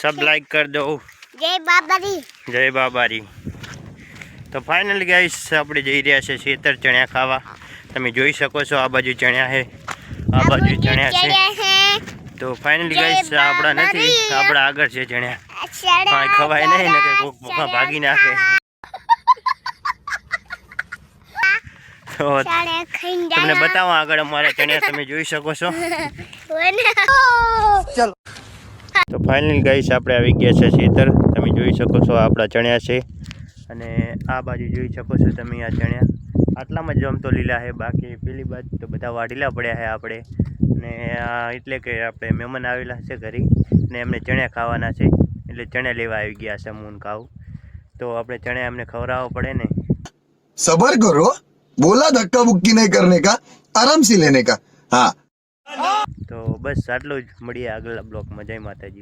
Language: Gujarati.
सब लाइक कर दो। जय बाबारी। जय बाबारी। तो फाइनली गाइस આપણે જઈ રહ્યા છે ખેતર ચણ્યા ખાવા। તમે જોઈ શકો છો આ બાજુ ચણ્યા છે, આ બાજુ ચણ્યા છે। તો ફાઇનલી ગાइस આપડા નથી, આપડા આગળ છે ચણ્યા। કાઈ ખવાય નહીં ને કે કોક મુખા ભાગી નાખે। તો તમને બતાવો આગળ અમારા ચણ્યા તમે જોઈ શકો છો। ચલો તો ફાઇનલી ગાइस આપણે આવી ગયા છે ખેતર। તમે જોઈ શકો છો આપડા ચણ્યા છે અને આ બાજુ જોઈ શકો છો તમે આ ચણ્યા આટલામાં જ તો લીલા છે, બાકી પેલી બાજુ તો બધા વાઢીલા પડ્યા છે આપણે। અને એટલે કે આપણે મહેમાન આવેલા છે ઘરે ને એમને ચણ્યા ખાવાના છે, એટલે ચણ્યા લેવા આવી ગયા છે। મૂન ખાવ તો આપણે ચણ્યા એમને ખવડાવવા પડે ને। सबर करो, बोला धक्का बुक्की नहीं करने का, आराम से लेने का। हाँ तो बस आटલું જ, મળીએ આગલા બ્લોગમાં। જય માતાજી।